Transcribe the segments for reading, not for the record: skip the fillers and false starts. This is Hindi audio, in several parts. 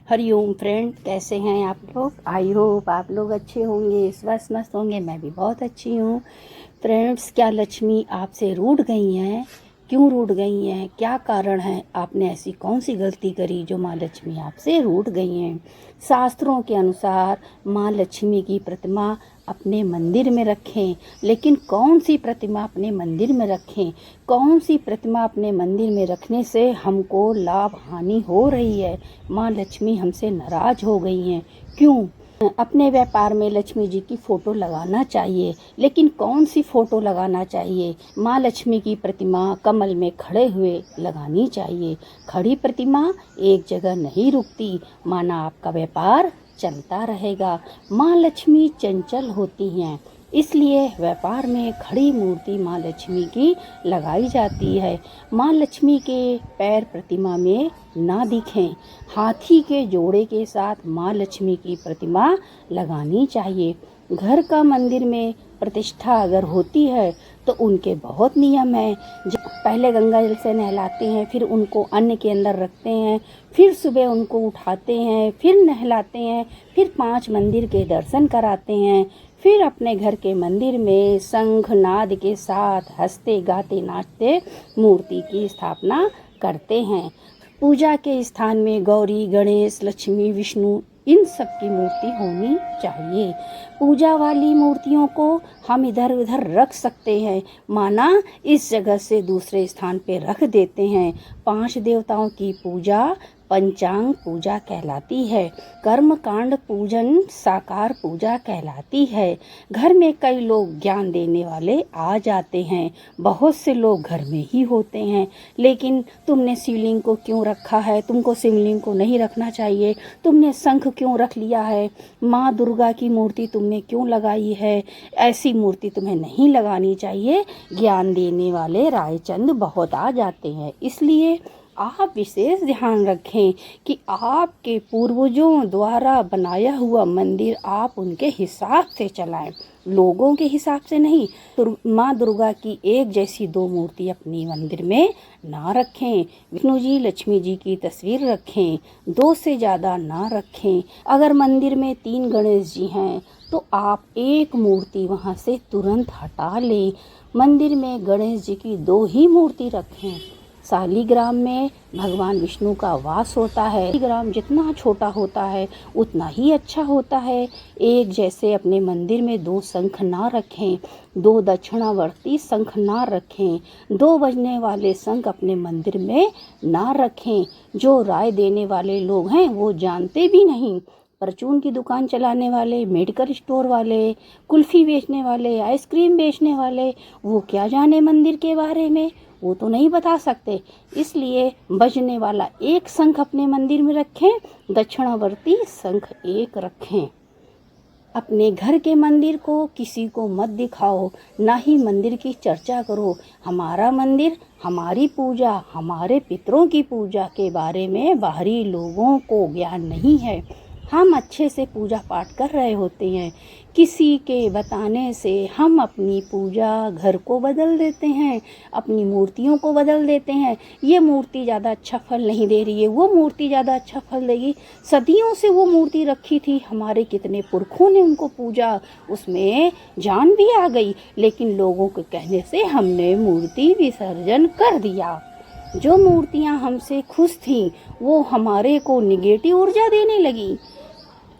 हरिओम फ्रेंड, कैसे हैं आप लोग। आई होप आप लोग अच्छे होंगे, स्वस्थ मस्त होंगे। मैं भी बहुत अच्छी हूँ। फ्रेंड्स, क्या लक्ष्मी आपसे रूठ गई हैं? क्यों रूठ गई हैं? क्या कारण है? आपने ऐसी कौन सी गलती करी जो माँ लक्ष्मी आपसे रूठ गई हैं? शास्त्रों के अनुसार माँ लक्ष्मी की प्रतिमा अपने मंदिर में रखें, लेकिन कौन सी प्रतिमा अपने मंदिर में रखें? कौन सी प्रतिमा अपने मंदिर में रखने से हमको लाभ हानि हो रही है? माँ लक्ष्मी हमसे नाराज हो गई हैं, क्यों? अपने व्यापार में लक्ष्मी जी की फ़ोटो लगाना चाहिए, लेकिन कौन सी फ़ोटो लगाना चाहिए? माँ लक्ष्मी की प्रतिमा कमल में खड़े हुए लगानी चाहिए। खड़ी प्रतिमा एक जगह नहीं रुकती, माना आपका व्यापार चलता रहेगा। माँ लक्ष्मी चंचल होती हैं, इसलिए व्यापार में खड़ी मूर्ति माँ लक्ष्मी की लगाई जाती है। माँ लक्ष्मी के पैर प्रतिमा में ना दिखें, हाथी के जोड़े के साथ माँ लक्ष्मी की प्रतिमा लगानी चाहिए। घर का मंदिर में प्रतिष्ठा अगर होती है तो उनके बहुत नियम हैं। पहले गंगा जल से नहलाते हैं, फिर उनको अन्न के अंदर रखते हैं, फिर सुबह उनको उठाते हैं, फिर नहलाते हैं, फिर 5 मंदिर के दर्शन कराते हैं, फिर अपने घर के मंदिर में शंख नाद के साथ हंसते गाते नाचते मूर्ति की स्थापना करते हैं। पूजा के स्थान में गौरी, गणेश, लक्ष्मी, विष्णु, इन सब की मूर्ति होनी चाहिए। पूजा वाली मूर्तियों को हम इधर उधर रख सकते हैं, माना इस जगह से दूसरे स्थान पे रख देते हैं। 5 देवताओं की पूजा पंचांग पूजा कहलाती है। कर्म कांड पूजन साकार पूजा कहलाती है। घर में कई लोग ज्ञान देने वाले आ जाते हैं, बहुत से लोग घर में ही होते हैं, लेकिन तुमने शिवलिंग को क्यों रखा है? तुमको शिवलिंग को नहीं रखना चाहिए। तुमने शंख क्यों रख लिया है? माँ दुर्गा की मूर्ति तुमने क्यों लगाई है? ऐसी मूर्ति तुम्हें नहीं लगानी चाहिए। ज्ञान देने वाले रायचंद बहुत आ जाते हैं, इसलिए आप विशेष ध्यान रखें कि आपके पूर्वजों द्वारा बनाया हुआ मंदिर आप उनके हिसाब से चलाएं, लोगों के हिसाब से नहीं। माँ दुर्गा की एक जैसी 2 मूर्ति अपनी मंदिर में ना रखें। विष्णु जी, लक्ष्मी जी की तस्वीर रखें, 2 से ज़्यादा ना रखें। अगर मंदिर में 3 गणेश जी हैं तो आप एक मूर्ति वहाँ से तुरंत हटा लें। मंदिर में गणेश जी की 2 ही मूर्ति रखें। शालिग्राम में भगवान विष्णु का वास होता है। शालिग्राम जितना छोटा होता है उतना ही अच्छा होता है। एक जैसे अपने मंदिर में 2 शंख ना रखें, 2 दक्षिणावर्ती शंख ना रखें, 2 बजने वाले शंख अपने मंदिर में ना रखें। जो राय देने वाले लोग हैं वो जानते भी नहीं। परचून की दुकान चलाने वाले, मेडिकल स्टोर वाले, कुल्फ़ी बेचने वाले, आइसक्रीम बेचने वाले, वो क्या जाने मंदिर के बारे में? वो तो नहीं बता सकते। इसलिए बजने वाला एक शंख अपने मंदिर में रखें, दक्षिणावर्ती शंख एक रखें। अपने घर के मंदिर को किसी को मत दिखाओ, ना ही मंदिर की चर्चा करो। हमारा मंदिर, हमारी पूजा, हमारे पितरों की पूजा के बारे में बाहरी लोगों को ज्ञान नहीं है। हम अच्छे से पूजा पाठ कर रहे होते हैं, किसी के बताने से हम अपनी पूजा घर को बदल देते हैं, अपनी मूर्तियों को बदल देते हैं। ये मूर्ति ज़्यादा अच्छा फल नहीं दे रही है, वो मूर्ति ज़्यादा अच्छा फल देगी। सदियों से वो मूर्ति रखी थी, हमारे कितने पुरखों ने उनको पूजा, उसमें जान भी आ गई, लेकिन लोगों के कहने से हमने मूर्ति विसर्जन कर दिया। जो मूर्तियाँ हमसे खुश थीं वो हमारे को निगेटिव ऊर्जा देने लगी।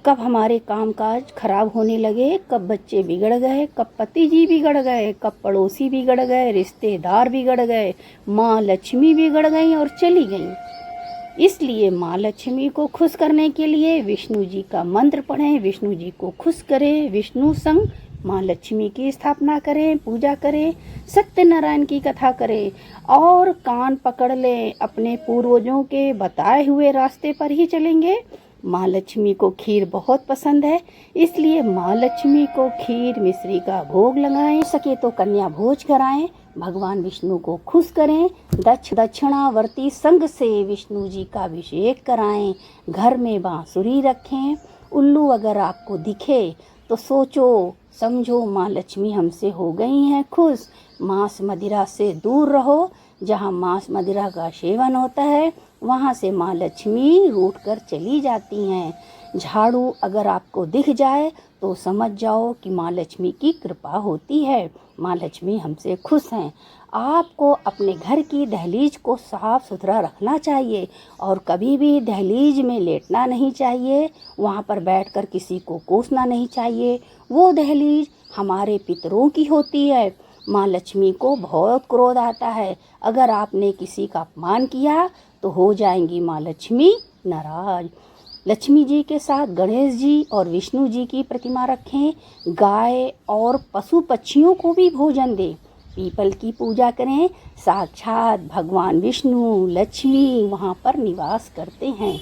कब हमारे कामकाज खराब होने लगे, कब बच्चे बिगड़ गए, कब पति जी बिगड़ गए, कब पड़ोसी बिगड़ गए, रिश्तेदार बिगड़ गए, माँ लक्ष्मी बिगड़ गई और चली गई। इसलिए माँ लक्ष्मी को खुश करने के लिए विष्णु जी का मंत्र पढ़ें, विष्णु जी को खुश करें, विष्णु संग माँ लक्ष्मी की स्थापना करें, पूजा करें, सत्यनारायण की कथा करें और कान पकड़ लें। अपने पूर्वजों के बताए हुए रास्ते पर ही चलेंगे। माँ लक्ष्मी को खीर बहुत पसंद है, इसलिए माँ लक्ष्मी को खीर मिश्री का भोग लगाएं। सके तो कन्या भोज कराएं, भगवान विष्णु को खुश करें। दक्षिणावर्ती संग से विष्णु जी का अभिषेक कराएं। घर में बांसुरी रखें। उल्लू अगर आपको दिखे तो सोचो समझो माँ लक्ष्मी हमसे हो गई हैं खुश। मांस मदिरा से दूर रहो, जहाँ मांस मदिरा का सेवन होता है वहाँ से माँ लक्ष्मी रूठ कर चली जाती हैं। झाड़ू अगर आपको दिख जाए तो समझ जाओ कि माँ लक्ष्मी की कृपा होती है, माँ लक्ष्मी हमसे खुश हैं। आपको अपने घर की दहलीज को साफ सुथरा रखना चाहिए और कभी भी दहलीज में लेटना नहीं चाहिए, वहाँ पर बैठकर किसी को कोसना नहीं चाहिए। वो दहलीज हमारे पितरों की होती है। माँ लक्ष्मी को बहुत क्रोध आता है, अगर आपने किसी का अपमान किया तो हो जाएंगी माँ लक्ष्मी नाराज। लक्ष्मी जी के साथ गणेश जी और विष्णु जी की प्रतिमा रखें। गाय और पशु पक्षियों को भी भोजन दें। पीपल की पूजा करें, साक्षात भगवान विष्णु लक्ष्मी वहाँ पर निवास करते हैं।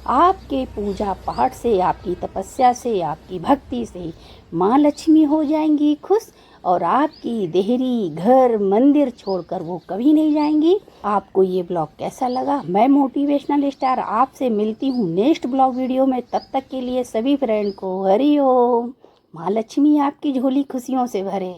आपके पूजा पाठ से, आपकी तपस्या से, आपकी भक्ति से माँ लक्ष्मी हो जाएंगी खुश और आपकी देहरी घर मंदिर छोड़कर वो कभी नहीं जाएंगी। आपको ये ब्लॉग कैसा लगा? मैं मोटिवेशनल स्टार आपसे मिलती हूँ नेक्स्ट ब्लॉग वीडियो में। तब तक के लिए सभी फ्रेंड को हरि ओम। माँ लक्ष्मी आपकी झोली खुशियों से भरे।